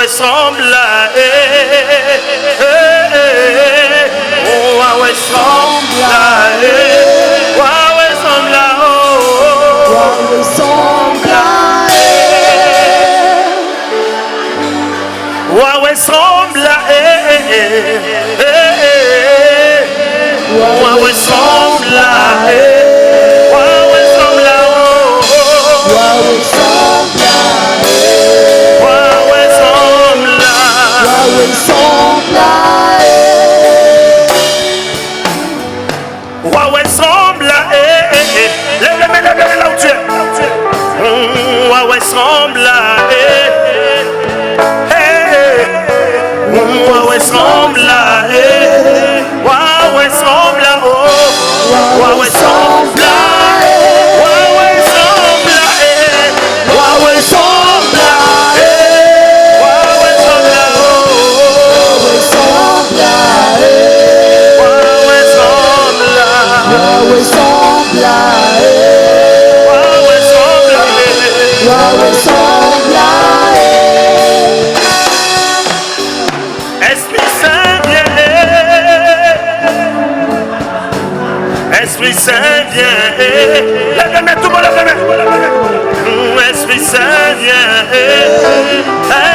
ressemble à Esprit Saint vient, lève-les, tout le monde lève-les. Esprit Saint vient,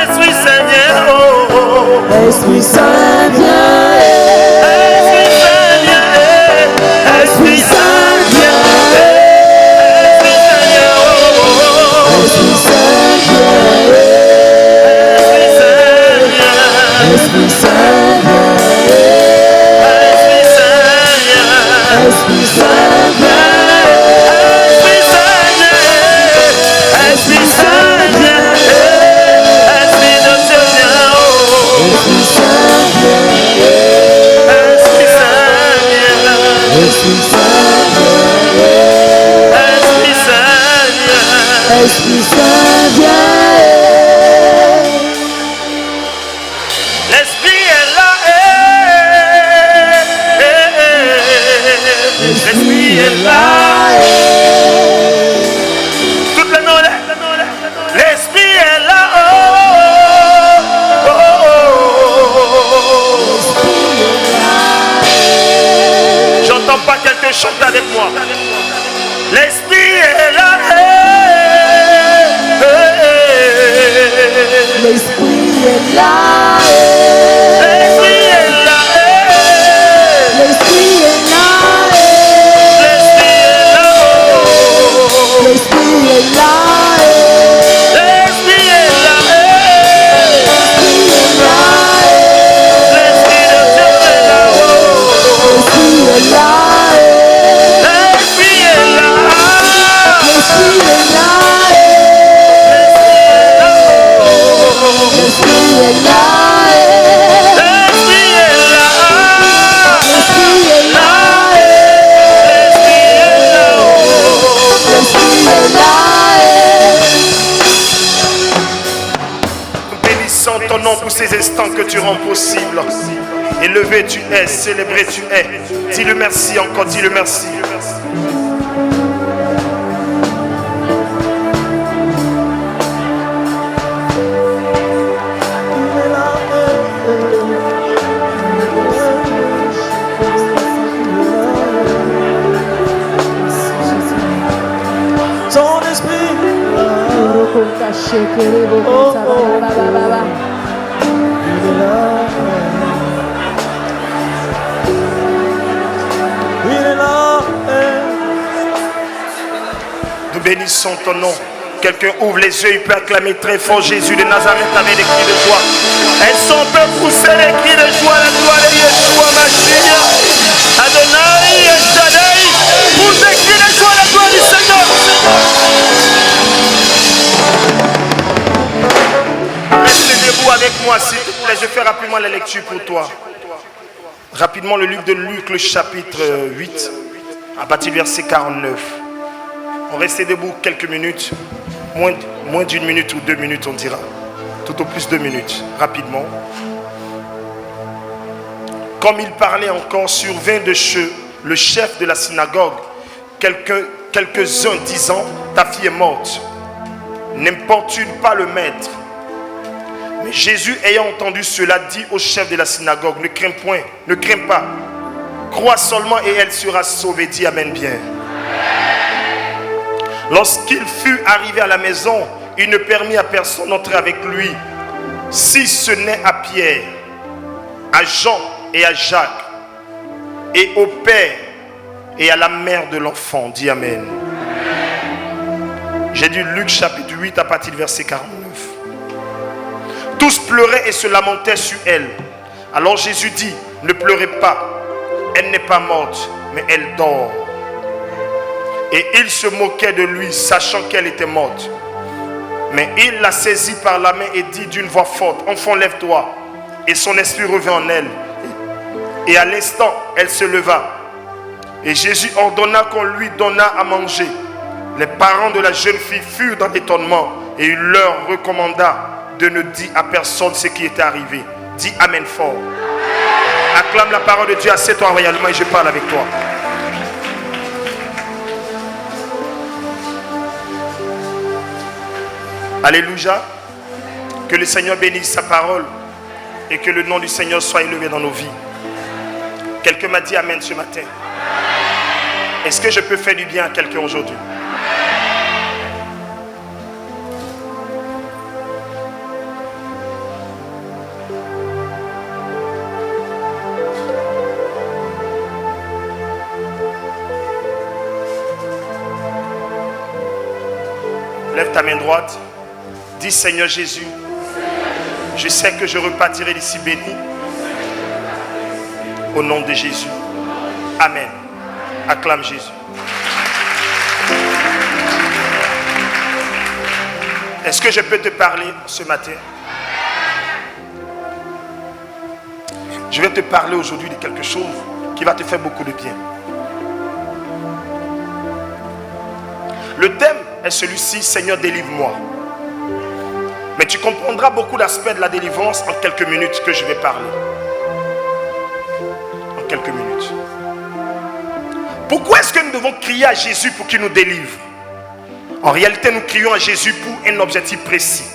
Esprit Saint vient, oh, oh. Esprit Saint vient, Esprit Saint vient, Esprit Saint vient, Esprit Saint vient, Esprit Saint vient, Esprit Saint vient. Esprit Saint vient, Esprit Saint vient, Esprit Saint vient, Esprit de Dieu vient, oh. Esprit Saint vient, Esprit Saint vient, Esprit Saint vient, Esprit Saint vient, Esprit Saint vient. L'Esprit est là, l'Esprit est là. Toutes les noms, l'Esprit est là. Oh, oh, oh, oh. J'entends pas quelqu'un chanter avec moi. L'Esprit est là. l'Esprit est là. L'Esprit est là. L'Esprit est là. L'Esprit est là. L'Esprit est là. L'Esprit de Dieu est là. L'Esprit est là. L'Esprit est là. L'Esprit est là. L'Esprit est là. L'Esprit est là. L'Esprit est là. L'Esprit est là. Nous bénissons ton nom pour ces instants que tu rends possibles. Élevé tu es, célébré tu es. Dis-le merci encore, dis-le merci. Ton esprit, il est là. Nous bénissons ton nom. Quelqu'un ouvre les yeux, il peut acclamer très fort Jésus de Nazareth avec des cris de joie. Elles sont peu pousser les cris de joie, la gloire de Yeshua Mashiach. Adonai et Shaddai, pousse les cris de joie, la gloire du Seigneur. Reste debout avec moi s'il te plaît, je fais rapidement la lecture pour toi. Rapidement le livre de Luc, le chapitre 8, à partir du verset 49. On reste debout quelques minutes, moins d'une minute ou 2 minutes on dira. Tout au plus 2 minutes, rapidement. Comme il parlait encore, survint de le chef de la synagogue, quelques-uns disant, ta fille est morte. N'importune pas le maître. Mais Jésus, ayant entendu cela, dit au chef de la synagogue, ne crains point, ne crains pas. Crois seulement et elle sera sauvée. Dis Amen bien. Lorsqu'il fut arrivé à la maison, il ne permit à personne d'entrer avec lui, si ce n'est à Pierre, à Jean et à Jacques, et au père et à la mère de l'enfant. Dis Amen. J'ai dit Luc chapitre 8 à partir du verset 49. Tous pleuraient et se lamentaient sur elle. Alors Jésus dit, ne pleurez pas, elle n'est pas morte, mais elle dort. Et il se moquait de lui, sachant qu'elle était morte. Mais il la saisit par la main et dit d'une voix forte, enfant, lève-toi. Et son esprit revint en elle. Et à l'instant, elle se leva. Et Jésus ordonna qu'on lui donnât à manger. Les parents de la jeune fille furent dans l'étonnement. Et il leur recommanda de ne dire à personne ce qui était arrivé. Dis Amen fort. Acclame la parole de Dieu. Assieds-toi royalement et je parle avec toi. Alléluia. Que le Seigneur bénisse sa parole et que le nom du Seigneur soit élevé dans nos vies. Quelqu'un m'a dit Amen ce matin. Est-ce que je peux faire du bien à quelqu'un aujourd'hui? Lève ta main droite. Dis Seigneur Jésus, je sais que je repartirai d'ici béni. Au nom de Jésus. Amen. Acclame Jésus. Est-ce que je peux te parler ce matin? Je vais te parler aujourd'hui de quelque chose qui va te faire beaucoup de bien. Le thème est celui-ci, Seigneur, délivre-moi. Mais tu comprendras beaucoup d'aspects de la délivrance en quelques minutes que je vais parler. En quelques minutes. Pourquoi est-ce que nous devons crier à Jésus pour qu'il nous délivre? En réalité, nous crions à Jésus pour un objectif précis.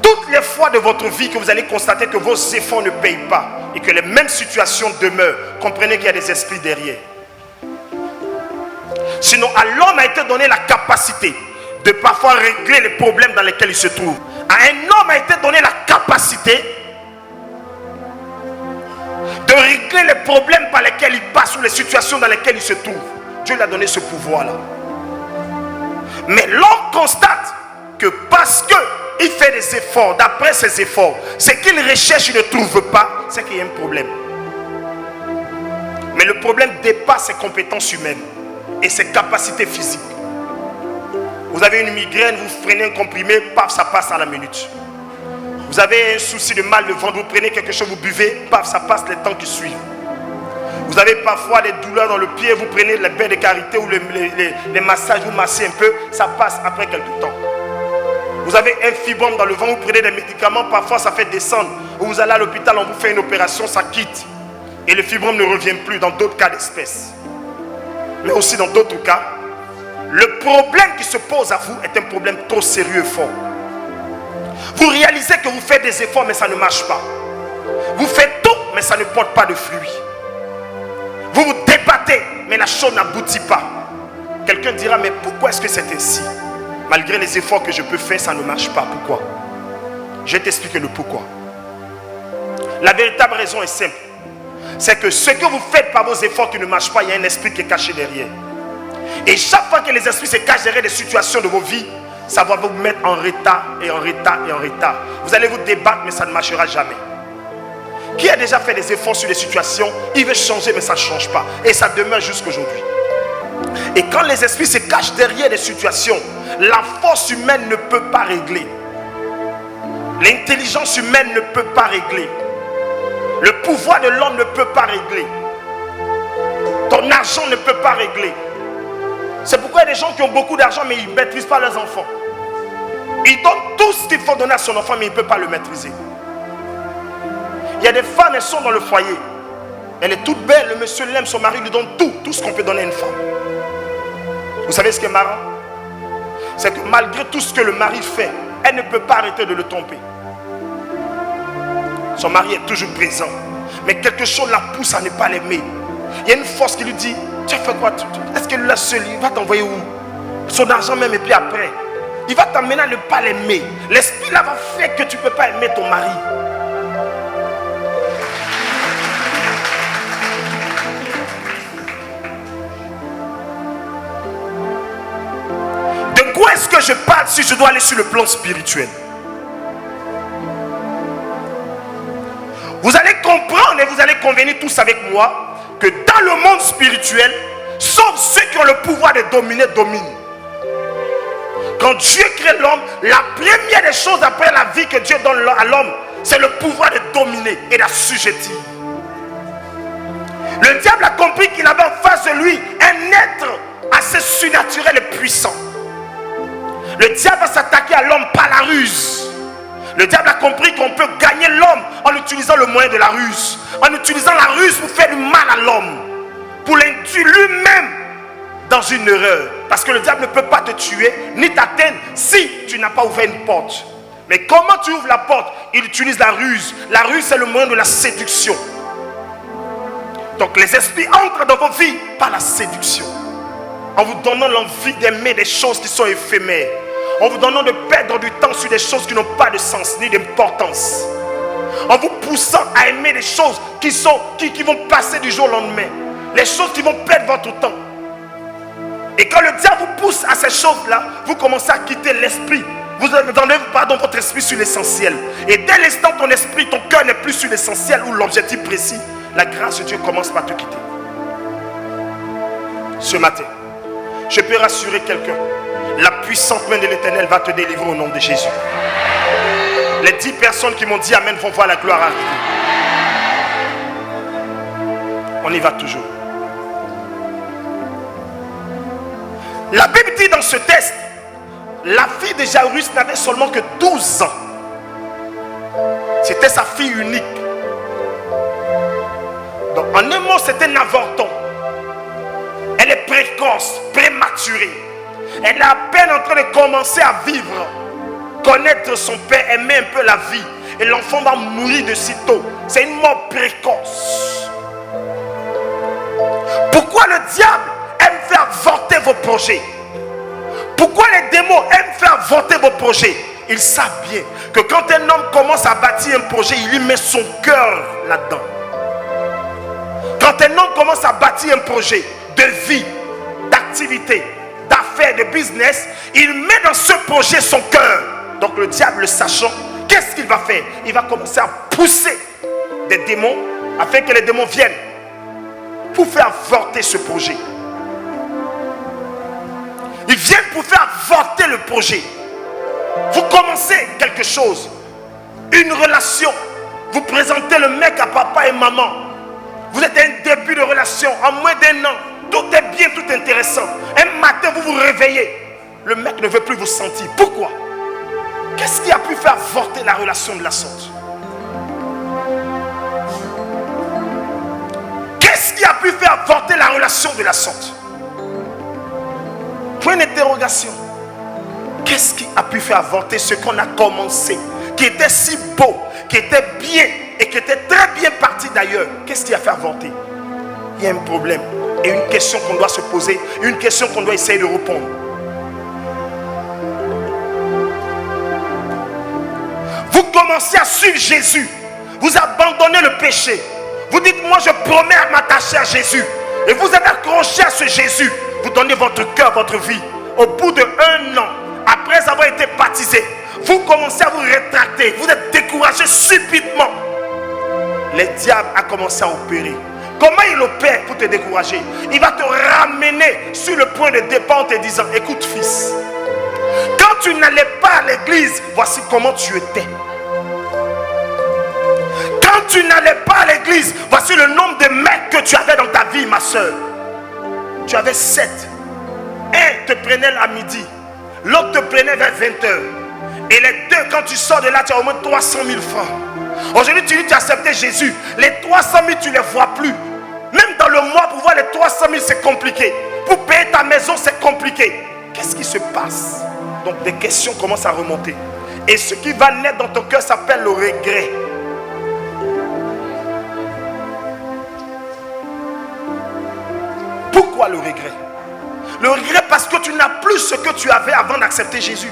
Toutes les fois de votre vie que vous allez constater que vos efforts ne payent pas et que les mêmes situations demeurent, comprenez qu'il y a des esprits derrière. Sinon, à l'homme a été donné la capacité de parfois régler les problèmes dans lesquels il se trouve. À un homme a été donné la capacité de régler les problèmes par lesquels il passe ou les situations dans lesquelles il se trouve. Dieu lui a donné ce pouvoir-là. Mais l'homme constate que parce qu'il fait des efforts, d'après ses efforts, ce qu'il recherche, il ne trouve pas, c'est qu'il y a un problème. Mais le problème dépasse ses compétences humaines et ses capacités physiques. Vous avez une migraine, vous prenez un comprimé, paf, ça passe à la minute. Vous avez un souci de mal de ventre, vous prenez quelque chose, vous buvez, paf, ça passe les temps qui suivent. Vous avez parfois des douleurs dans le pied, vous prenez les bains de karité ou les massages, vous massez un peu, ça passe après quelques temps. Vous avez un fibrome dans le ventre, vous prenez des médicaments, parfois ça fait descendre. Ou vous allez à l'hôpital, on vous fait une opération, ça quitte. Et le fibrome ne revient plus dans d'autres cas d'espèce. Mais aussi dans d'autres cas, le problème qui se pose à vous est un problème trop sérieux et fort. Vous réalisez que vous faites des efforts mais ça ne marche pas. Vous faites tout mais ça ne porte pas de fruits. Vous vous débattez mais la chose n'aboutit pas. Quelqu'un dira mais pourquoi est-ce que c'est ainsi? Malgré les efforts que je peux faire, ça ne marche pas. Pourquoi? Je vais t'expliquer le pourquoi. La véritable raison est simple. C'est que ce que vous faites par vos efforts qui ne marchent pas, il y a un esprit qui est caché derrière. Et chaque fois que les esprits se cachent derrière des situations de vos vies, ça va vous mettre en retard et en retard et en retard. Vous allez vous débattre mais ça ne marchera jamais. Qui a déjà fait des efforts sur des situations, il veut changer mais ça ne change pas. Et ça demeure jusqu'aujourd'hui. Et quand les esprits se cachent derrière des situations, la force humaine ne peut pas régler. L'intelligence humaine ne peut pas régler. Le pouvoir de l'homme ne peut pas régler. Ton argent ne peut pas régler. C'est pourquoi il y a des gens qui ont beaucoup d'argent mais ils ne maîtrisent pas leurs enfants. Ils donnent tout ce qu'il faut donner à son enfant mais il ne peut pas le maîtriser. Il y a des femmes, elles sont dans le foyer. Elle est toute belle, le monsieur l'aime, son mari lui donne tout ce qu'on peut donner à une femme. Vous savez ce qui est marrant? C'est que malgré tout ce que le mari fait, elle ne peut pas arrêter de le tromper. Son mari est toujours présent. Mais quelque chose la pousse à ne pas l'aimer. Il y a une force qui lui dit, tu as fait quoi? Est-ce que lui là seul, il va t'envoyer où? Son argent même et puis après. Il va t'amener à ne pas l'aimer. L'esprit là va faire que tu ne peux pas aimer ton mari. De quoi est-ce que je parle si je dois aller sur le plan spirituel? Vous allez comprendre et vous allez convenir tous avec moi que dans le monde spirituel, sauf ceux qui ont le pouvoir de dominer, dominent. Quand Dieu crée l'homme, la première des choses après la vie que Dieu donne à l'homme, c'est le pouvoir de dominer et d'assujettir. Le diable a compris qu'il avait en face de lui un être assez surnaturel et puissant. Le diable va s'attaquer à l'homme par la ruse. Le diable a compris qu'on peut gagner l'homme en utilisant le moyen de la ruse. En utilisant la ruse pour faire du mal à l'homme. Pour l'induire lui-même dans une erreur. Parce que le diable ne peut pas te tuer ni t'atteindre si tu n'as pas ouvert une porte. Mais comment tu ouvres la porte? Il utilise la ruse. La ruse, c'est le moyen de la séduction. Donc les esprits entrent dans vos vies par la séduction. En vous donnant l'envie d'aimer des choses qui sont éphémères. En vous donnant de perdre du temps sur des choses qui n'ont pas de sens ni d'importance. En vous poussant à aimer des choses qui vont passer du jour au lendemain. Les choses qui vont perdre votre temps. Et quand le diable vous pousse à ces choses-là, vous commencez à quitter l'esprit. Vous enlevez votre esprit sur l'essentiel. Et dès l'instant ton esprit, ton cœur n'est plus sur l'essentiel ou l'objectif précis, la grâce de Dieu commence par te quitter. Ce matin, je peux rassurer quelqu'un. La puissante main de l'Éternel va te délivrer au nom de Jésus. Les 10 personnes qui m'ont dit Amen vont voir la gloire arriver. On y va toujours. La Bible dit dans ce texte, la fille de Jairus n'avait seulement que 12 ans. C'était sa fille unique. Donc en un mot, c'était un avorton. Elle est précoce, prématurée. Elle est à peine en train de commencer à vivre, connaître son père, aimer un peu la vie. Et l'enfant va mourir de sitôt. C'est une mort précoce. Pourquoi le diable aime faire avorter vos projets? Pourquoi les démons aiment faire avorter vos projets? Ils savent bien que quand un homme commence à bâtir un projet, il y met son cœur là-dedans. Quand un homme commence à bâtir un projet de vie, d'activité, d'affaires, de business, il met dans ce projet son cœur. Donc le diable, le sachant, qu'est-ce qu'il va faire? Il va commencer à pousser des démons afin que les démons viennent pour faire avorter ce projet. Ils viennent pour faire avorter le projet. Vous commencez quelque chose, une relation, vous présentez le mec à papa et maman. Vous êtes à un début de relation, en moins d'1 an. Tout est bien, tout est intéressant. Un matin, vous vous réveillez. Le mec ne veut plus vous sentir. Pourquoi? Qu'est-ce qui a pu faire avorter la relation de la sorte? Qu'est-ce qui a pu faire avorter la relation de la sorte? Point d'interrogation. Qu'est-ce qui a pu faire avorter ce qu'on a commencé, qui était si beau, qui était bien et qui était très bien parti d'ailleurs? Qu'est-ce qui a fait avorter? Il y a un problème. Et une question qu'on doit se poser, une question qu'on doit essayer de répondre. Vous commencez à suivre Jésus. Vous abandonnez le péché. Vous dites, moi je promets à m'attacher à Jésus. Et vous êtes accroché à ce Jésus. Vous donnez votre cœur, votre vie. Au bout de 1 an, après avoir été baptisé, vous commencez à vous rétracter. Vous êtes découragé subitement. Le diable a commencé à opérer. Comment il opère pour te décourager? Il va te ramener sur le point de départ en te disant, écoute fils, quand tu n'allais pas à l'église, voici comment tu étais. Quand tu n'allais pas à l'église, voici le nombre de mecs que tu avais dans ta vie, ma soeur. Tu avais 7. Un te prenait à midi, l'autre te prenait vers 20h. Et les deux, quand tu sors de là, tu as au moins 300 000 francs. Aujourd'hui, tu dis que tu as accepté Jésus. Les 300 000, tu ne les vois plus. Même dans le mois, pour voir les 300 000, c'est compliqué. Pour payer ta maison, c'est compliqué. Qu'est-ce qui se passe? Donc, des questions commencent à remonter. Et ce qui va naître dans ton cœur s'appelle le regret. Pourquoi le regret? Le regret parce que tu n'as plus ce que tu avais avant d'accepter Jésus.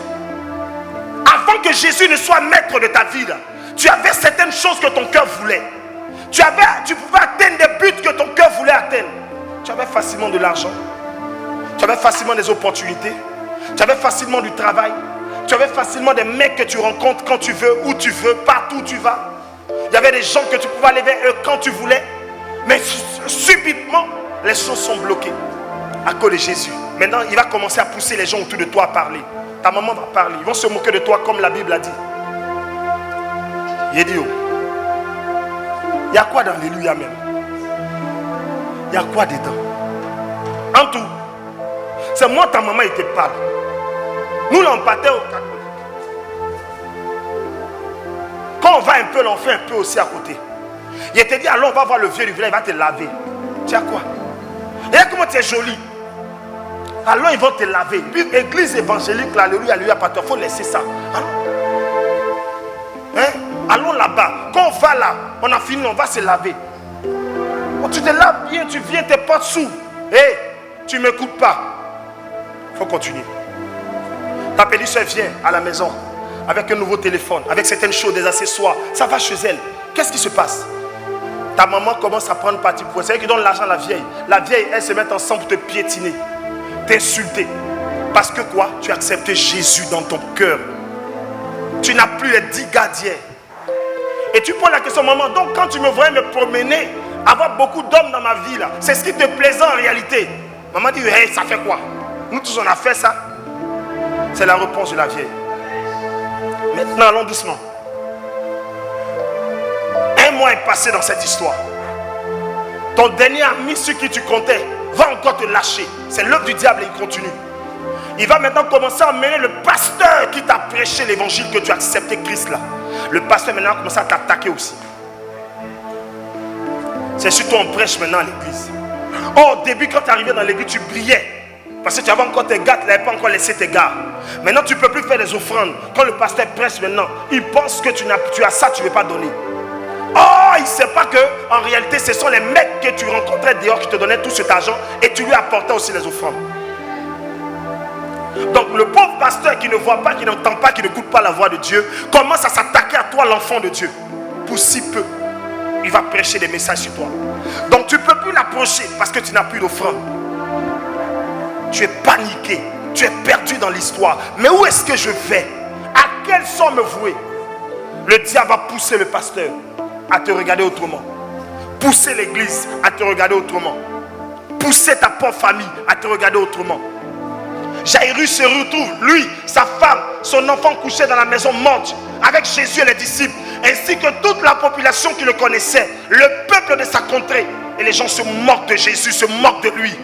Avant que Jésus ne soit maître de ta vie, là, tu avais certaines choses que ton cœur voulait. Tu pouvais atteindre des buts que ton cœur voulait atteindre. Tu avais facilement de l'argent. Tu avais facilement des opportunités. Tu avais facilement du travail. Tu avais facilement des mecs que tu rencontres quand tu veux, où tu veux, partout où tu vas. Il y avait des gens que tu pouvais aller vers eux quand tu voulais. Mais subitement, les choses sont bloquées à cause de Jésus. Maintenant, il va commencer à pousser les gens autour de toi à parler. Ta maman va parler. Ils vont se moquer de toi comme la Bible a dit. Il dit, il y a quoi dans l'Alléluia même? Il y a quoi dedans? En tout, c'est moi ta maman, il te parle. Nous, là, on partait au catholique. Quand on va un peu, l'on fait un peu aussi à côté. Il te dit, allons, on va voir le vieux du village, il va te laver. Tu as quoi? Regarde comment tu es jolie. Allons, ils vont te laver. Puis, église évangélique, l'Alléluia, alléluia, il faut laisser ça. Hein? Allons là-bas. Quand on va là, on a fini, on va se laver. Oh, tu te laves bien, tu viens, tes potes s'ouvrent. Hé, tu ne m'écoutes pas. Il faut continuer. Ta petite soeur vient à la maison avec un nouveau téléphone, avec certaines choses, des accessoires. Ça va chez elle. Qu'est-ce qui se passe? Ta maman commence à prendre parti pour elle. C'est elle qui donne l'argent à la vieille. La vieille, elle se met ensemble pour te piétiner, t'insulter. Parce que quoi? Tu as accepté Jésus dans ton cœur. Tu n'as plus les 10 gars d'hier. Et tu poses la question, maman, donc quand tu me voyais me promener, avoir beaucoup d'hommes dans ma vie, là, c'est ce qui te plaisait en réalité? Maman dit, hey, ça fait quoi? Nous tous on a fait ça. C'est la réponse de la vieille. Maintenant, allons doucement. Un mois est passé dans cette histoire. Ton dernier ami sur qui tu comptais va encore te lâcher. C'est l'œuvre du diable et il continue. Il va maintenant commencer à emmener le pasteur qui t'a prêché l'évangile que tu as accepté Christ là. Le pasteur maintenant va commencer à t'attaquer aussi. C'est surtout on prêche maintenant à l'église. Oh, au début quand tu arrivais dans l'église tu brillais. Parce que tu avais encore tes gars, tu n'avais pas encore laissé tes gars. Maintenant tu ne peux plus faire des offrandes. Quand le pasteur prêche maintenant, il pense que tu as ça, tu ne veux pas donner. Oh, il ne sait pas que en réalité ce sont les mecs que tu rencontrais dehors qui te donnaient tout cet argent et tu lui apportais aussi les offrandes. Donc le pauvre pasteur qui ne voit pas, qui n'entend pas, qui n'écoute pas la voix de Dieu, commence à s'attaquer à toi, l'enfant de Dieu. Pour si peu, il va prêcher des messages sur toi. Donc tu ne peux plus l'approcher parce que tu n'as plus d'offrande. Tu es paniqué, tu es perdu dans l'histoire. Mais où est-ce que je vais? À quel sort me vouer? Le diable va pousser le pasteur à te regarder autrement. Pousser l'église à te regarder autrement. Pousser ta propre famille à te regarder autrement. Jairus se retrouve, lui, sa femme, son enfant couché dans la maison morte, avec Jésus et les disciples, ainsi que toute la population qui le connaissait, le peuple de sa contrée. Et les gens se moquent de Jésus, se moquent de lui.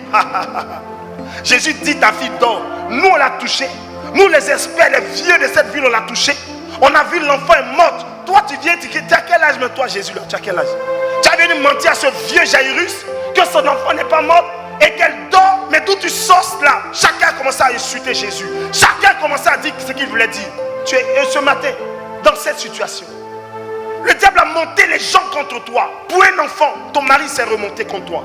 Jésus dit, ta fille dort. Nous on l'a touché. Nous les experts, les vieux de cette ville, on l'a touché. On a vu l'enfant est mort. Toi tu viens, tu as quel âge, mais toi Jésus là, tu as quel âge? Tu as venu mentir à ce vieux Jairus que son enfant n'est pas mort et qu'elle dort, mais d'où tu sors là? Chacun a commencé à insulter Jésus. Chacun a commencé à dire ce qu'il voulait dire. Tu es ce matin dans cette situation. Le diable a monté les gens contre toi. Pour un enfant, ton mari s'est remonté contre toi.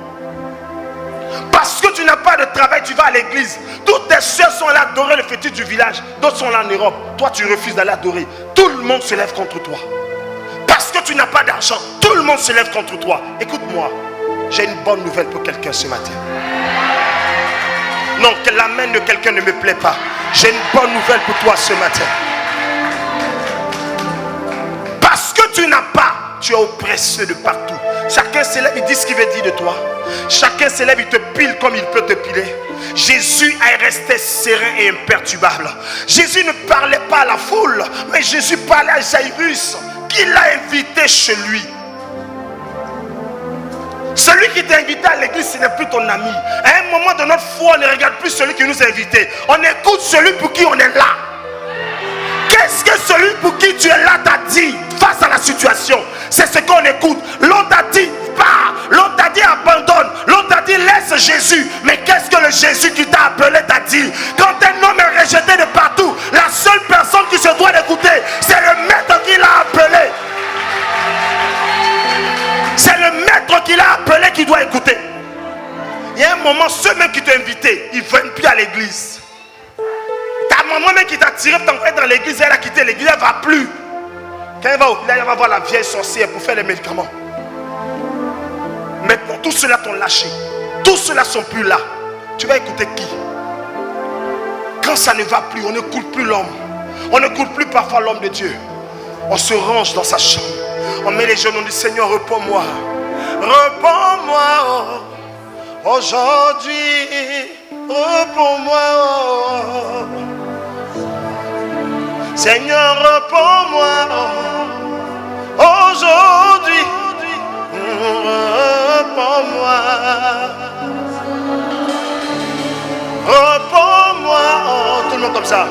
Parce que tu n'as pas de travail, tu vas à l'église. Toutes tes soeurs sont là à adorer le fétiche du village. D'autres sont là en Europe. Toi, tu refuses d'aller adorer. Tout le monde se lève contre toi. Parce que tu n'as pas d'argent, tout le monde se lève contre toi. Écoute-moi, j'ai une bonne nouvelle pour quelqu'un ce matin. Non, que l'amen de quelqu'un ne me plaît pas. J'ai une bonne nouvelle pour toi ce matin. Parce que tu n'as pas, tu es oppressé de partout. Chacun s'élève, il dit ce qu'il veut dire de toi. Chacun s'élève, il te pile comme il peut te piler. Jésus est resté serein et imperturbable. Jésus ne parlait pas à la foule, mais Jésus parlait à Jairus, qui l'a invité chez lui. Celui qui t'a invité à l'église, ce n'est plus ton ami. À un moment de notre foi, on ne regarde plus celui qui nous a invités. On écoute celui pour qui on est là. Qu'est-ce que celui pour qui tu es là t'a dit face à la situation? C'est ce qu'on écoute. L'autre t'a dit pars, l'autre t'a dit abandonne, l'autre t'a dit laisse Jésus. Mais qu'est-ce que le Jésus qui t'a appelé t'a dit? Quand un homme est rejeté de partout, la seule personne qui se doit d'écouter, c'est le maître qui l'a appelé. C'est le maître qui l'a appelé qui doit écouter. Il y a un moment, ceux mêmes qui moi-même qui t'a tiré pour t'envoyer dans l'église, elle a quitté l'église, elle ne va plus. Quand elle va au village, elle va voir la vieille sorcière pour faire les médicaments. Maintenant, tous ceux-là t'ont lâché. Tous ceux-là ne sont plus là. Tu vas écouter qui? Quand ça ne va plus, on n'écoute plus l'homme. On n'écoute plus parfois l'homme de Dieu. On se range dans sa chambre. On met les genoux, on dit Seigneur, réponds-moi. Réponds-moi aujourd'hui. Réponds-moi. Seigneur, réponds-moi aujourd'hui. Réponds-moi. Réponds-moi. Tout le monde comme ça.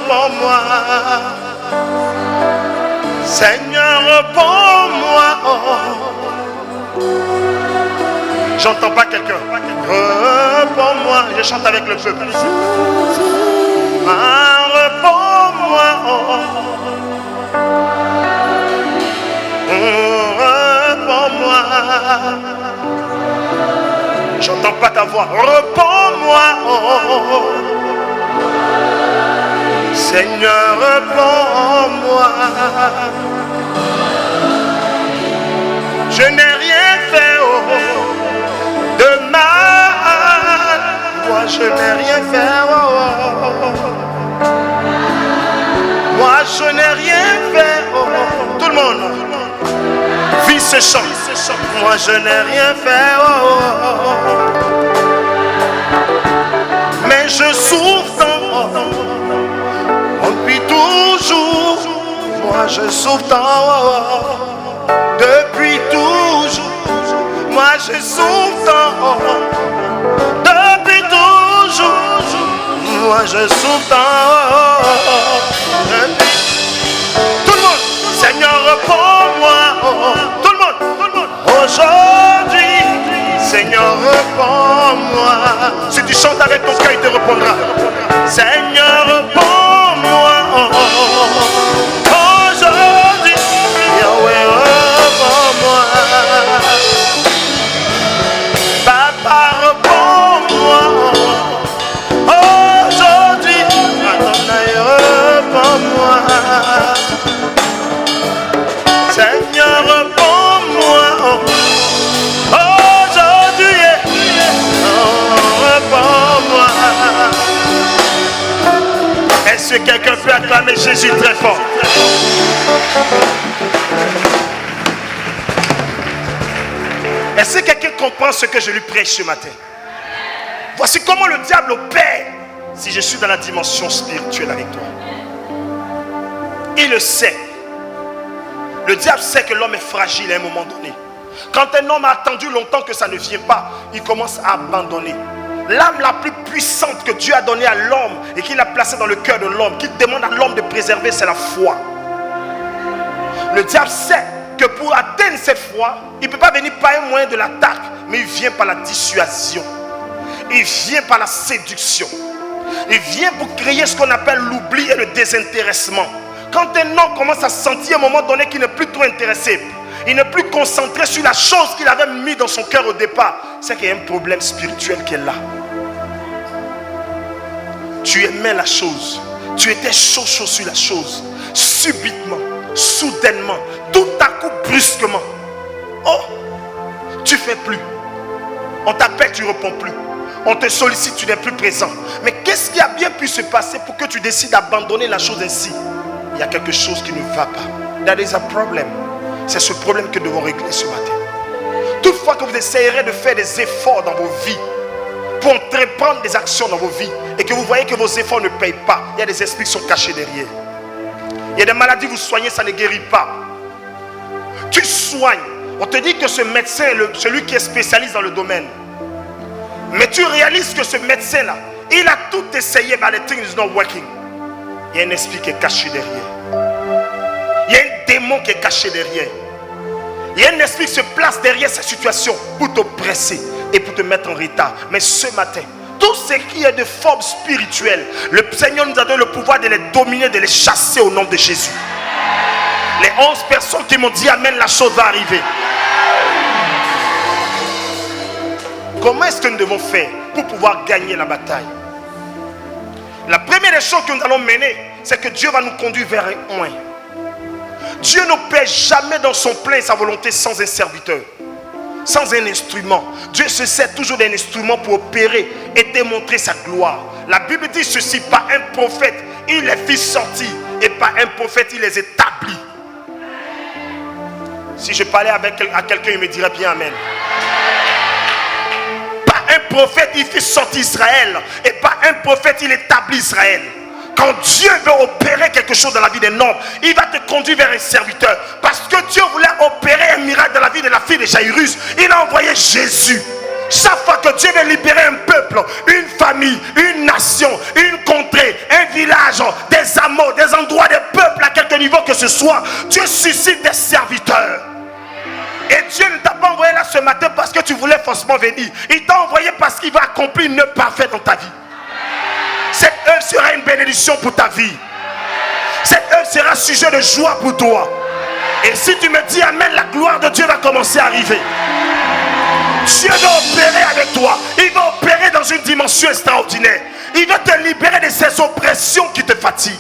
Réponds-moi. Seigneur, réponds-moi. J'entends pas quelqu'un. Réponds-moi. Je chante avec le peuple. Réponds-moi. Réponds-moi. J'entends pas ta voix. Réponds-moi. Seigneur, réponds-moi. Je n'ai rien fait de mal. Moi, je n'ai rien fait. Moi, je n'ai rien fait. Tout le monde. Vis ce chant. Moi, je n'ai rien fait. Mais je souffre tant. Depuis toujours. Moi, je souffre tant. Depuis toujours. Moi, je souffre tant. Depuis toujours. Moi, je souffre tant. Tout le monde. Seigneur, réponds-moi. Tout le monde. Aujourd'hui, Seigneur, réponds-moi. Si tu chantes avec ton cœur, il te répondra. Seigneur, réponds-moi. Aujourd'hui, Yahweh, réponds-moi. Papa, réponds-moi. Aujourd'hui, Adonai, réponds-moi. Seigneur, réponds-moi. Aujourd'hui, réponds-moi. Est-ce que quelqu'un peut acclamer Jésus très fort? Est-ce que quelqu'un comprend ce que je lui prêche ce matin? Voici comment le diable opère si je suis dans la dimension spirituelle avec toi. Il le sait. Le diable sait que l'homme est fragile à un moment donné. Quand un homme a attendu longtemps que ça ne vient pas, il commence à abandonner. L'âme la plus puissante que Dieu a donnée à l'homme et qu'il a placée dans le cœur de l'homme, qu'il demande à l'homme de préserver, c'est la foi. Le diable sait que pour atteindre cette foi, il ne peut pas venir par un moyen de l'attaque, mais il vient par la dissuasion. Il vient par la séduction. Il vient pour créer ce qu'on appelle l'oubli et le désintéressement. Quand un homme commence à sentir à un moment donné qu'il n'est plus trop intéressé, il n'est plus concentré sur la chose qu'il avait mis dans son cœur au départ, c'est qu'il y a un problème spirituel qui est là. Tu aimais la chose, tu étais chaud sur la chose, subitement, soudainement, tout à coup, brusquement. Oh, tu fais plus. On t'appelle, tu ne réponds plus. On te sollicite, tu n'es plus présent. Mais qu'est-ce qui a bien pu se passer pour que tu décides d'abandonner la chose ainsi? Il y a quelque chose qui ne va pas. That is a problem. C'est ce problème que nous devons régler ce matin. Toutefois que vous essayerez de faire des efforts dans vos vies pour entreprendre des actions dans vos vies et que vous voyez que vos efforts ne payent pas, il y a des esprits qui sont cachés derrière. Il y a des maladies, vous soignez, ça ne guérit pas. Tu soignes. On te dit que ce médecin est celui qui est spécialiste dans le domaine. Mais tu réalises que ce médecin-là, il a tout essayé, but the thing is not working. Il y a un esprit qui est caché derrière. Il y a un démon qui est caché derrière. Il y a un esprit qui se place derrière cette situation pour t'oppresser et pour te mettre en retard. Mais ce matin, tout ce qui est de forme spirituelle, le Seigneur nous a donné le pouvoir de les dominer, de les chasser au nom de Jésus. Les 11 personnes qui m'ont dit Amen, la chose va arriver. Comment est-ce que nous devons faire pour pouvoir gagner la bataille? La première des choses que nous allons mener, c'est que Dieu va nous conduire vers un oint. Dieu n'opère jamais dans son plein sa volonté sans un serviteur, sans un instrument. Dieu se sert toujours d'un instrument pour opérer et démontrer sa gloire. La Bible dit ceci: par un prophète, il les fit sortir, et par un prophète, il les établit. Si je parlais à quelqu'un, il me dirait bien amen. Par un prophète, il fait sortir Israël, et par un prophète, il établit Israël. Quand Dieu veut opérer quelque chose dans la vie d'un homme, il va te conduire vers un serviteur. Parce que Dieu voulait opérer un miracle dans la vie de la fille de Jairus, il a envoyé Jésus. Chaque fois que Dieu veut libérer un peuple, une famille, une nation, une contrée, un village, des amours, des endroits, des peuples, à quelque niveau que ce soit, Dieu suscite des serviteurs. Et Dieu ne t'a pas envoyé là ce matin parce que tu voulais forcément venir. Il t'a envoyé parce qu'il va accomplir une œuvre parfaite dans ta vie. Cette œuvre sera une bénédiction pour ta vie. Cette œuvre sera sujet de joie pour toi. Et si tu me dis amen, la gloire de Dieu va commencer à arriver. Dieu va opérer avec toi. Il va opérer dans une dimension extraordinaire. Il va te libérer de ces oppressions qui te fatiguent.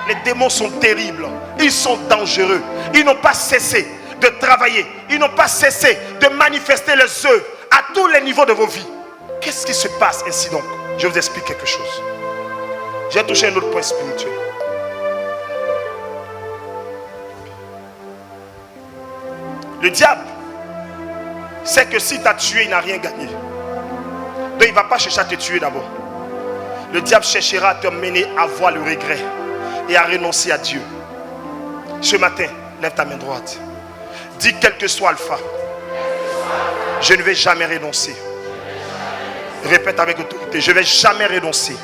Les démons sont terribles. Ils sont dangereux. Ils n'ont pas cessé de travailler. Ils n'ont pas cessé de manifester les œuvres à tous les niveaux de vos vies. Qu'est-ce qui se passe ainsi donc? Je vous explique quelque chose. J'ai touché un autre point spirituel. Le diable sait que si tu as tué, il n'a rien gagné. Donc il ne va pas chercher à te tuer d'abord. Le diable cherchera à te mener à voir le regret et à renoncer à Dieu. Ce matin, lève ta main droite. Dis quel que soit Alpha, je ne vais jamais renoncer. Répète avec autorité: je ne vais jamais renoncer.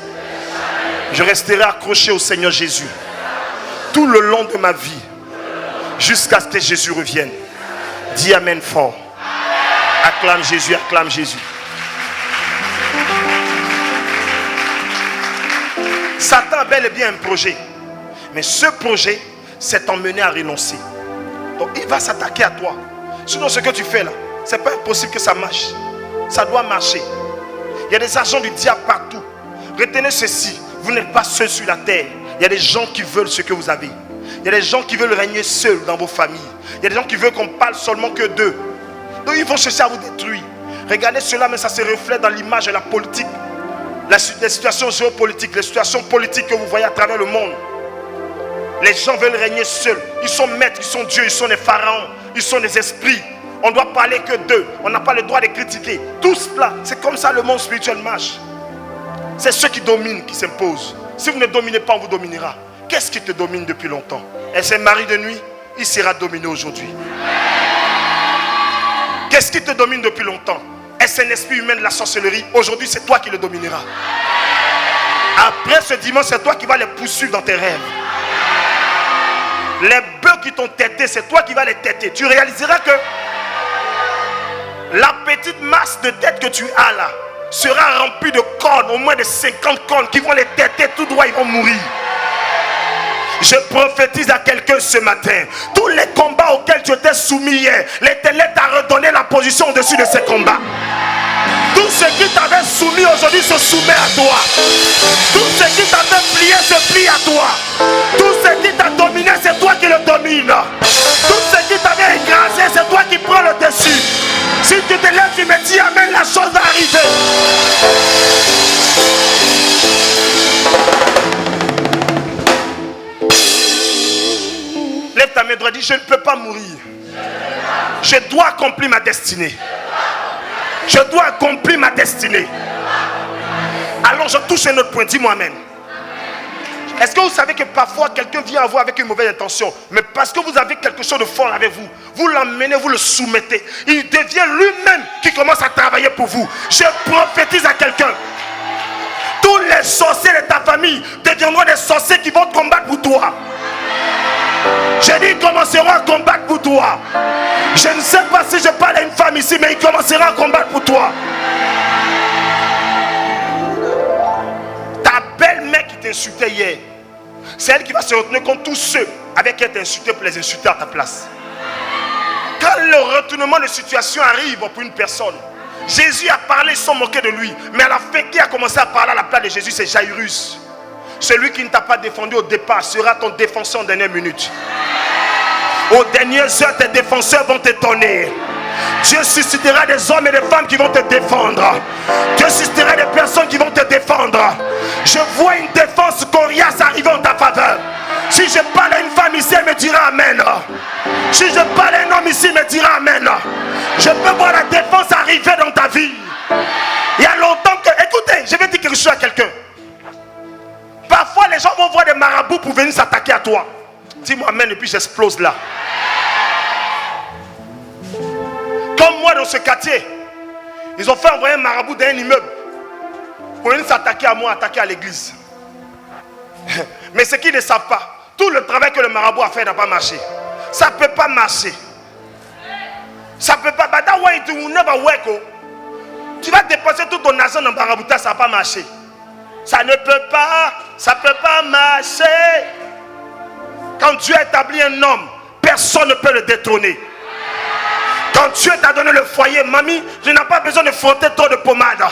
Je resterai accroché au Seigneur Jésus tout le long de ma vie jusqu'à ce que Jésus revienne. Dis amen fort. Acclame Jésus, acclame Jésus. Satan a bel et bien un projet. Mais ce projet, c'est t'emmener à renoncer. Donc il va s'attaquer à toi. Sinon ce que tu fais là, c'est pas impossible que ça marche. Ça doit marcher. Il y a des agents du diable partout. Retenez ceci: vous n'êtes pas seuls sur la terre. Il y a des gens qui veulent ce que vous avez. Il y a des gens qui veulent régner seuls dans vos familles. Il y a des gens qui veulent qu'on parle seulement que d'eux. Donc ils vont chercher à vous détruire. Regardez cela, mais ça se reflète dans l'image de la politique. Les situations géopolitiques, les situations politiques que vous voyez à travers le monde. Les gens veulent régner seuls. Ils sont maîtres, ils sont dieux, ils sont des pharaons, ils sont des esprits. On ne doit parler que d'eux. On n'a pas le droit de critiquer. Tout cela, c'est comme ça le monde spirituel marche. C'est ceux qui dominent qui s'imposent. Si vous ne dominez pas, on vous dominera. Qu'est-ce qui te domine depuis longtemps? Est-ce un mari de nuit? Il sera dominé aujourd'hui. Qu'est-ce qui te domine depuis longtemps? Est-ce un esprit humain de la sorcellerie? Aujourd'hui, c'est toi qui le domineras. Après ce dimanche, c'est toi qui vas les poursuivre dans tes rêves. Les bœufs qui t'ont têté, c'est toi qui vas les têter. Tu réaliseras que la petite masse de tête que tu as là sera remplie de cornes, au moins de 50 cornes qui vont les têter tout droit, ils vont mourir. Je prophétise à quelqu'un ce matin: tous les combats auxquels tu étais soumis hier, l'Éternel t'a redonné la position au-dessus de ces combats. Tout ce qui t'avait soumis aujourd'hui se soumet à toi. Tout ce qui t'avait plié se plie à toi. Tout ce qui t'a dominé, c'est toi qui le domines. Tout ce qui t'avait écrasé, c'est toi qui prends le dessus. Si tu te lèves, tu me dis amen, la chose va arriver. Lève ta main droite, dis: je ne peux pas mourir. Je dois accomplir ma destinée. Je dois accomplir ma destinée. Alors je touche un autre point, dis-moi amen. Est-ce que vous savez que parfois quelqu'un vient à vous avec une mauvaise intention, mais parce que vous avez quelque chose de fort avec vous, vous l'emmenez, vous le soumettez, il devient lui-même qui commence à travailler pour vous. Je prophétise à quelqu'un: tous les sorciers de ta famille deviendront des sorciers qui vont combattre pour toi. J'ai dit: ils commenceront à combattre pour toi. Je ne sais pas si je parle à une femme ici, mais ils commenceront à combattre pour toi. Ta belle-mère qui t'insultait hier, c'est elle qui va se retenir contre tous ceux avec qui elle t'a insulté pour les insulter à ta place. Quand le retournement de situation arrive pour une personne, Jésus a parlé sans moquer de lui. Mais à la fin, qui a commencé à parler à la place de Jésus, c'est Jairus. Celui qui ne t'a pas défendu au départ sera ton défenseur en dernière minute. Aux dernières heures, tes défenseurs vont t'étonner. Dieu suscitera des hommes et des femmes qui vont te défendre. Dieu suscitera des personnes qui vont te défendre. Je vois une défense coriace arriver en ta faveur. Si je parle à une femme ici, elle me dira Amen. Si je parle à un homme ici, il me dira Amen. Je peux voir la défense arriver dans ta vie. Il y a longtemps que... Écoutez, je vais dire quelque chose à quelqu'un. Parfois, les gens vont voir des marabouts pour venir s'attaquer à toi. Dis-moi Amen et puis j'explose là. Comme moi dans ce quartier, ils ont fait envoyer un marabout dans un immeuble pour venir s'attaquer à moi, attaquer à l'église. Mais ce qu'ils ne savent pas, tout le travail que le marabout a fait n'a pas marché. Ça ne peut pas marcher. Ça ne peut pas. Tu vas dépenser tout ton argent dans le maraboutage, ça ne va pas marcher. Ça ne peut pas marcher. Quand Dieu a établi un homme, personne ne peut le détrôner. Quand Dieu t'a donné le foyer, mamie, tu n'as pas besoin de frotter trop de pommade.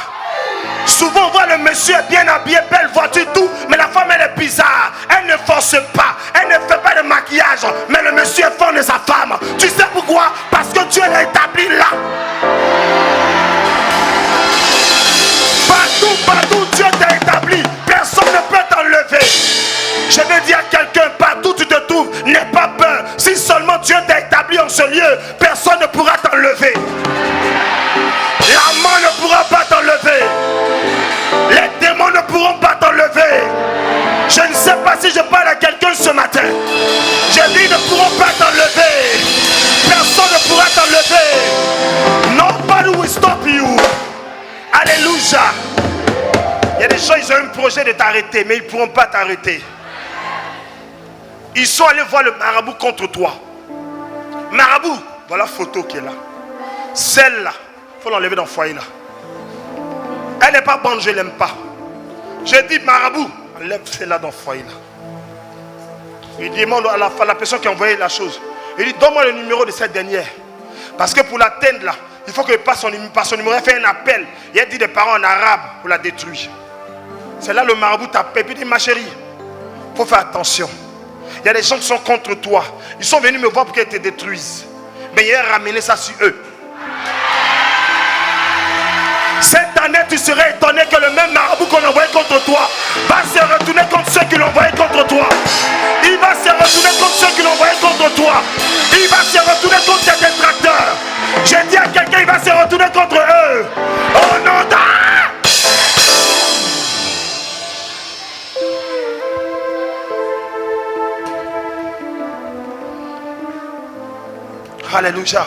Souvent on voit le monsieur bien habillé, belle voiture, tout, mais la femme elle est bizarre. Elle ne force pas, elle ne fait pas de maquillage, mais le monsieur est fort de sa femme. Tu sais pourquoi? Parce que Dieu l'a établi là. Partout Dieu t'a établi, personne ne peut t'enlever. Je veux dire à quelqu'un, partout où tu te trouves, n'aie pas peur. Si seulement Dieu t'a établi en ce lieu, personne ne pourra t'enlever. La mort ne pourra pas t'enlever. Les démons ne pourront pas t'enlever. Je ne sais pas si je parle à quelqu'un ce matin. Je dis, ils ne pourront pas t'enlever. Personne ne pourra t'enlever. Nobody will stop you. Alléluia. Il y a des gens, ils ont un projet de t'arrêter, mais ils ne pourront pas t'arrêter. Ils sont allés voir le marabout contre toi. Marabout, voilà la photo qui est là. Celle-là, il faut l'enlever dans le foyer là. Elle n'est pas bonne, je ne l'aime pas. Je dis marabout, enlève celle-là dans le foyer là. Il demande à la personne qui a envoyé la chose. Il dit, donne-moi le numéro de cette dernière. Parce que pour l'atteindre là, il faut que par son numéro, elle fait un appel. Et elle dit des paroles en arabe pour la détruire. C'est là le marabout t'appelle. Puis il dit, ma chérie, il faut faire attention. Il y a des gens qui sont contre toi. Ils sont venus me voir pour qu'ils te détruisent. Mais il a ramené ça sur eux. Cette année, tu serais étonné que le même marabout qu'on envoyait contre toi va se retourner contre ceux qui l'ont envoyé contre toi. Il va se retourner contre ceux qui l'ont envoyé contre toi. Il va se retourner contre tes détracteurs. J'ai dit à quelqu'un, il va se retourner contre eux. Au nom de... Alléluia.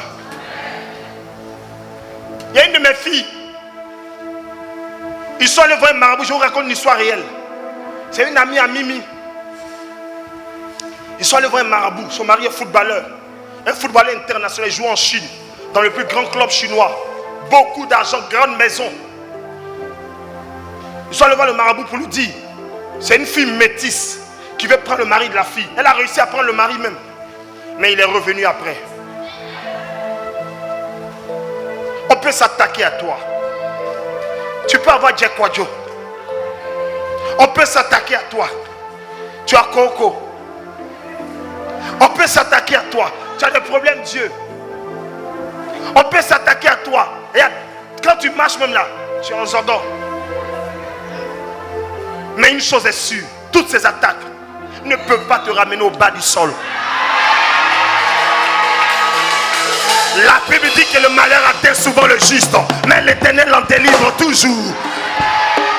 Il y a une de mes filles. Ils sont allés voir un marabout. Je vous raconte une histoire réelle. C'est une amie à Mimi. Ils sont allés voir un marabout. Son mari est footballeur. Un footballeur international. Il joue en Chine. Dans le plus grand club chinois. Beaucoup d'argent, grande maison. Ils sont allés voir le marabout pour lui dire, c'est une fille métisse qui veut prendre le mari de la fille. Elle a réussi à prendre le mari même. Mais il est revenu après. On peut s'attaquer à toi. Tu peux avoir Jack Wadjo. On peut s'attaquer à toi. Tu as Coco. On peut s'attaquer à toi. Tu as des problèmes Dieu. On peut s'attaquer à toi. Et quand tu marches même là, tu es en Zordon. Mais une chose est sûre, toutes ces attaques ne peuvent pas te ramener au bas du sol. La Bible dit que le malheur atteint souvent le juste, mais l'Éternel en délivre toujours.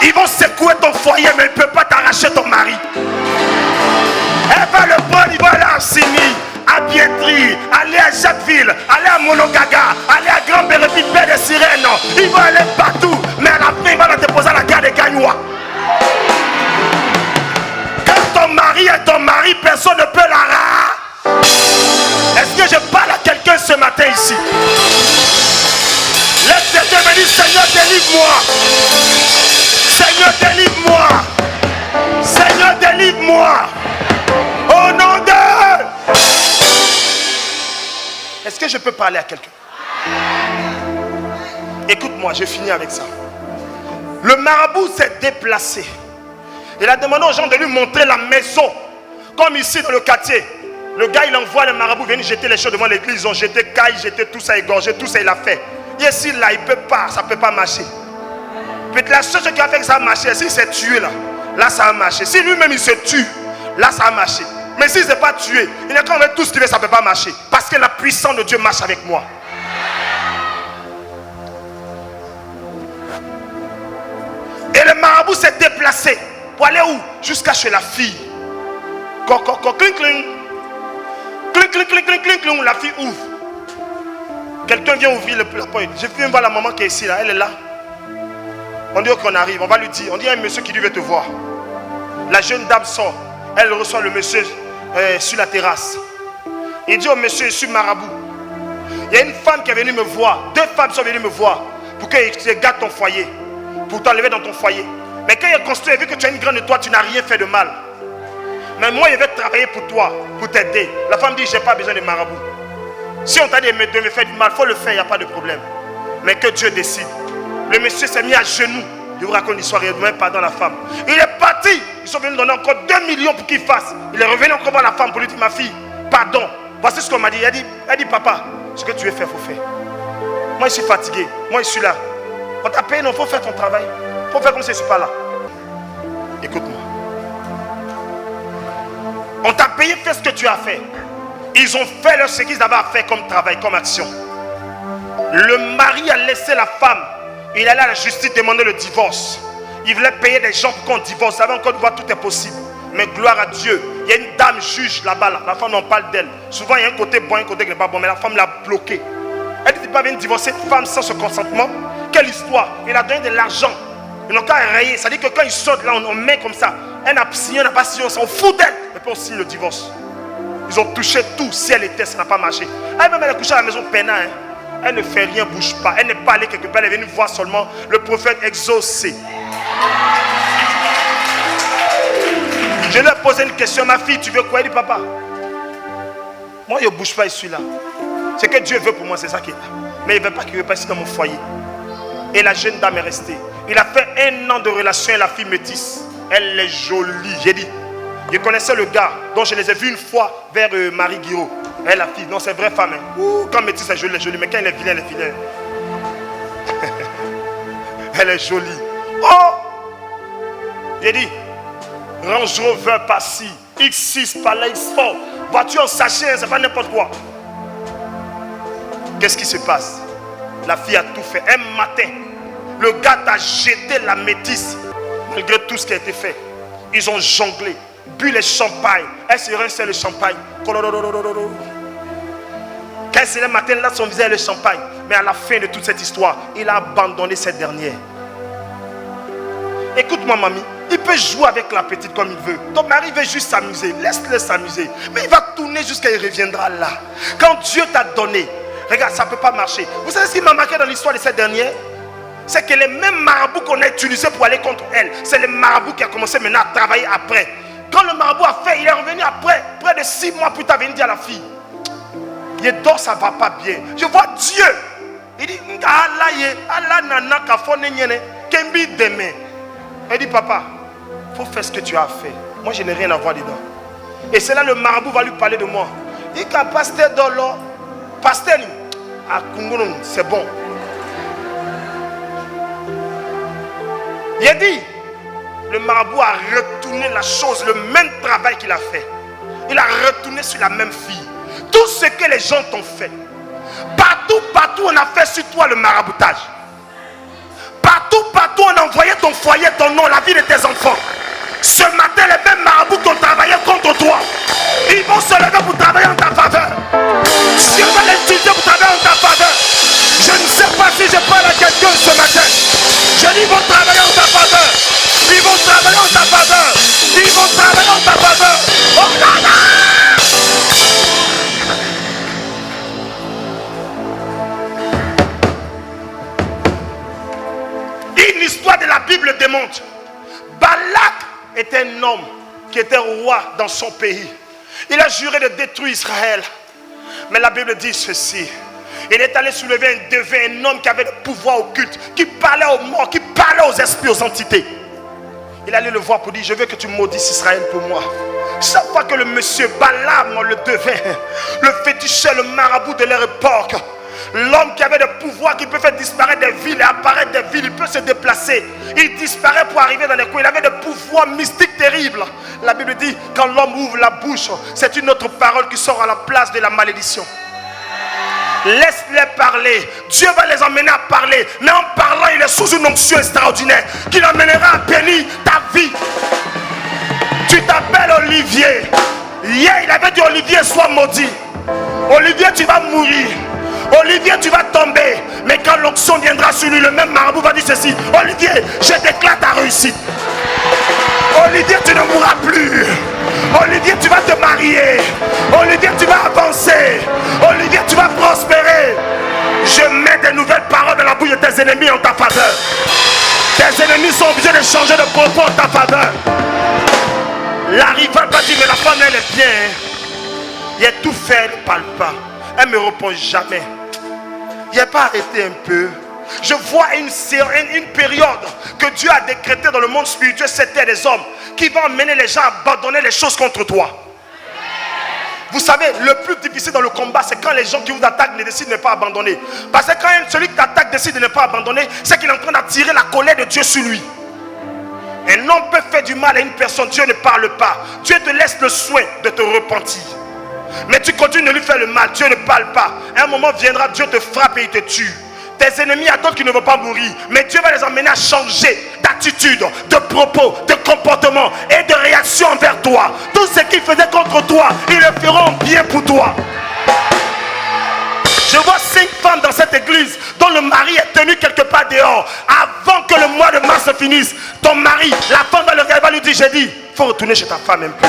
Ils vont secouer ton foyer, mais ils ne peuvent pas t'arracher ton mari. Elle va le prendre, il va aller à Sini, à Bietri, aller à Jacquesville, aller à Monogaga, aller à Grand Bérébi, Paix des Sirènes. Il va aller partout, mais à la fin, il va la déposer à la gare des Gagnois. Quand ton mari est ton mari, personne ne peut l'arracher. Est-ce que je parle à quelqu'un ce matin ici? Laisse-moi me dire, Seigneur, délivre-moi. Seigneur, délivre-moi. Seigneur, délivre-moi. Au nom de... Est-ce que je peux parler à quelqu'un? Écoute-moi, je finis avec ça. Le marabout s'est déplacé. Il a demandé aux gens de lui montrer la maison. Comme ici dans le quartier. Le gars, il envoie le marabout venir jeter les choses devant l'église. Ils ont jeté caille, jeté tout ça, égorgé, tout ça, il a fait. Et ici, là, il ne peut pas, ça ne peut pas marcher. Peut-être la seule chose qui a fait que ça a marché, s'il s'est tué là, là ça a marché. Si lui-même il se tue, là ça a marché. Mais s'il ne s'est pas tué, il est quand même tout ce qu'il veut, ça ne peut pas marcher. Parce que la puissance de Dieu marche avec moi. Et le marabout s'est déplacé pour aller où? Jusqu'à chez la fille. Cling, cling. Cling, cling, cling, cling, cling, cling. La fille ouvre. Quelqu'un vient ouvrir la porte. Je viens voir la maman qui est ici, là. Elle est là. On dit qu'on arrive, on va lui dire. On dit à un monsieur qui lui veut te voir. La jeune dame sort. Elle reçoit le monsieur sur la terrasse. Il dit au monsieur, je suis marabout. Il y a une femme qui est venue me voir. 2 femmes sont venues me voir. Pour qu'elles te gardent ton foyer. Pour t'enlever dans ton foyer. Mais quand il est construit, vu que tu as une grande de toi, tu n'as rien fait de mal. Mais moi, je vais travailler pour toi, pour t'aider. La femme dit, je n'ai pas besoin de marabout. Si on t'a dit de me faire du mal, il faut le faire, il n'y a pas de problème. Mais que Dieu décide. Le monsieur s'est mis à genoux. Je vous raconte l'histoire, il demande pardon à la femme. Il est parti. Ils sont venus donner encore 2 millions pour qu'il fasse. Il est revenu encore voir la femme pour lui dire, ma fille, pardon. Voici ce qu'on m'a dit. Elle dit, papa, ce que tu veux faire, il faut faire. Moi, je suis fatigué. Moi, je suis là. On t'a payé, non, il faut faire ton travail. Il faut faire comme si je ne suis pas là. Écoute-moi. On t'a payé, fais ce que tu as fait. Ils ont fait ce qu'ils avaient à faire comme travail, comme action. Le mari a laissé la femme. Il allait à la justice demander le divorce. Il voulait payer des gens pour qu'on divorce. Ça va encore voir, tout est possible. Mais gloire à Dieu. Il y a une dame juge là-bas. Là. La femme, on parle d'elle. Souvent, il y a un côté bon, un côté qui n'est pas bon. Mais la femme l'a bloqué. Elle ne dit pas venir divorcer une femme sans ce consentement. Quelle histoire. Il a donné de l'argent. Ils n'ont qu'à rayer. Ça dit que quand ils sortent là, on met comme ça. Elle n'a signé, on n'a pas signé, on s'en fout d'elle. Et puis on signe le divorce. Ils ont touché tout. Si elle était, ça n'a pas marché. Elle-même, elle est couchée à la maison peinant. Hein. Elle ne fait rien, bouge pas. Elle n'est pas allée quelque part. Elle est venue voir seulement le prophète exaucé. Je lui ai posé une question. Ma fille, tu veux quoi? Elle dit, papa, moi, je ne bouge pas, je suis là. Ce que Dieu veut pour moi, c'est ça qui est là. Mais il ne veut pas qu'il repasse dans mon foyer. Et la jeune dame est restée. Il a fait 1 an de relation avec la fille métisse. Elle est jolie. J'ai dit, je connaissais le gars dont je les ai vus une fois vers Marie-Guiraud. Elle, la fille, non, c'est vraie femme. Hein. Ouh, quand métisse, elle est jolie. Mais quand elle est vilaine, elle est vilaine. Elle est jolie. Oh! J'ai dit, Range Rover par-ci, X6 par là, X4. Voiture en sachet, c'est pas n'importe quoi. Qu'est-ce qui se passe? La fille a tout fait. Un matin, le gars t'a jeté la métisse. Malgré tout ce qui a été fait. Ils ont jonglé, bu les champagnes. Elle se rinçait le champagne. Quand c'est le matin, là, son visage est le champagne. Mais à la fin de toute cette histoire, il a abandonné cette dernière. Écoute-moi, mamie. Il peut jouer avec la petite comme il veut. Ton mari veut juste s'amuser. Laisse-le s'amuser. Mais il va tourner jusqu'à il reviendra là. Quand Dieu t'a donné, regarde, ça ne peut pas marcher. Vous savez ce qui m'a marqué dans l'histoire de cette dernière? C'est que les mêmes marabouts qu'on a utilisés pour aller contre elle, c'est le marabout qui a commencé maintenant à travailler après. Quand le marabout a fait, il est revenu après, près de 6 mois plus tard, venir dire à la fille, il dort, ça ne va pas bien. Je vois Dieu. Il dit, elle dit, papa, il faut faire ce que tu as fait. Moi, je n'ai rien à voir dedans. Et c'est là le marabout va lui parler de moi. Il dit, quand pasteur Dolo, pasteur, à Kungonon, c'est bon. Il a dit, le marabout a retourné la chose, le même travail qu'il a fait. Il a retourné sur la même fille. Tout ce que les gens t'ont fait. Partout, on a fait sur toi le maraboutage. Partout, on a envoyé ton foyer, ton nom, la vie de tes enfants. Ce matin, les mêmes marabouts qui ont travaillé contre toi, ils vont se lever pour travailler en ta faveur. Dieu va les utiliser pour travailler en ta faveur. Je ne sais pas si je parle à quelqu'un ce matin. Je dis, ils vont travailler en ta faveur. Ils vont travailler en ta faveur. Ils vont travailler en ta faveur. Oh là là! Une histoire de la Bible démontre. Balak est un homme qui était roi dans son pays. Il a juré de détruire Israël. Mais la Bible dit ceci. Il est allé soulever un devin, un homme qui avait le pouvoir occulte, qui parlait aux morts, qui parlait aux esprits, aux entités. Il allait le voir pour dire, je veux que tu maudisses Israël pour moi. Chaque fois que le monsieur Balaam, le devin, le féticheur, le marabout de leur époque, l'homme qui avait le pouvoir, qui peut faire disparaître des villes et apparaître des villes, il peut se déplacer, il disparaît pour arriver dans les coins, il avait des pouvoirs mystiques terribles. La Bible dit, quand l'homme ouvre la bouche, c'est une autre parole qui sort à la place de la malédiction. Laisse-les parler. Dieu va les emmener à parler. Mais en parlant, il est sous une onction extraordinaire qui l'emmènera à bénir ta vie. Tu t'appelles Olivier. Hier, il avait dit Olivier, sois maudit. Olivier, tu vas mourir. Olivier, tu vas tomber. Mais quand l'onction viendra sur lui, le même marabout va dire ceci. Olivier, je déclare ta réussite. Olivier, tu ne mourras plus. Olivier, tu vas te marier. Olivier, tu vas avancer. Olivier, tu vas prospérer. Je mets des nouvelles paroles dans la bouche de tes ennemis en ta faveur. Tes ennemis sont obligés de changer de propos en ta faveur. La rivale va dire, mais la femme, elle est bien. Il a tout fait, elle ne parle pas. Elle ne me répond jamais. Il n'a pas arrêté un peu. Je vois une période que Dieu a décrétée dans le monde spirituel, c'était des hommes qui vont amener les gens à abandonner les choses contre toi. Vous savez, le plus difficile dans le combat, c'est quand les gens qui vous attaquent ne décident de ne pas abandonner. Parce que quand celui qui t'attaque décide de ne pas abandonner, c'est qu'il est en train d'attirer la colère de Dieu sur lui. Un homme peut faire du mal à une personne, Dieu ne parle pas. Dieu te laisse le soin de te repentir. Mais tu continues de lui faire le mal, Dieu ne parle pas. À un moment viendra, Dieu te frappe et il te tue. Tes ennemis attendent qu'ils ne vont pas mourir. Mais Dieu va les emmener à changer d'attitude, de propos, de comportement et de réaction envers toi. Tout ce qu'ils faisaient contre toi, ils le feront bien pour toi. Je vois 5 femmes dans cette église dont le mari est tenu quelque part dehors. Avant que le mois de mars se finisse, ton mari, la femme va le regarder, va lui dire, j'ai dit, il faut retourner chez ta femme un peu.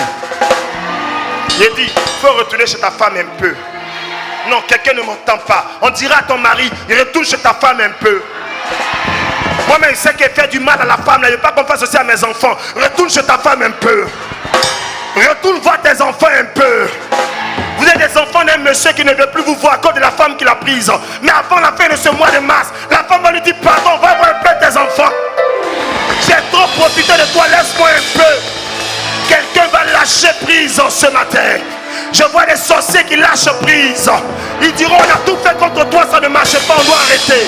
J'ai dit, il faut retourner chez ta femme un peu. Non, quelqu'un ne m'entend pas. On dira à ton mari, il retourne chez ta femme un peu. Moi-même, je sais qu'elle fait du mal à la femme. Là, je ne veux pas qu'on fasse aussi à mes enfants. Retourne chez ta femme un peu. Retourne voir tes enfants un peu. Vous êtes des enfants d'un monsieur qui ne veut plus vous voir à cause de la femme qu'il a prise. Mais avant la fin de ce mois de mars, la femme va lui dire, pardon, va voir un peu tes enfants. J'ai trop profité de toi, laisse-moi un peu. Quelqu'un va lâcher prise ce matin. Je vois des sorciers qui lâchent prise. Ils diront, on a tout fait contre toi, ça ne marche pas, on doit arrêter.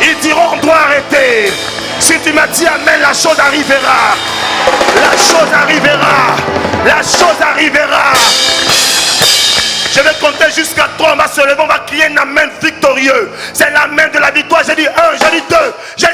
Ils diront, on doit arrêter. Si tu m'as dit amen, la chose arrivera. La chose arrivera. La chose arrivera. Je vais compter jusqu'à 3, on va se lever, on va crier un amen victorieux. C'est l'amen de la victoire. J'ai dit 1, j'ai dit 2, j'ai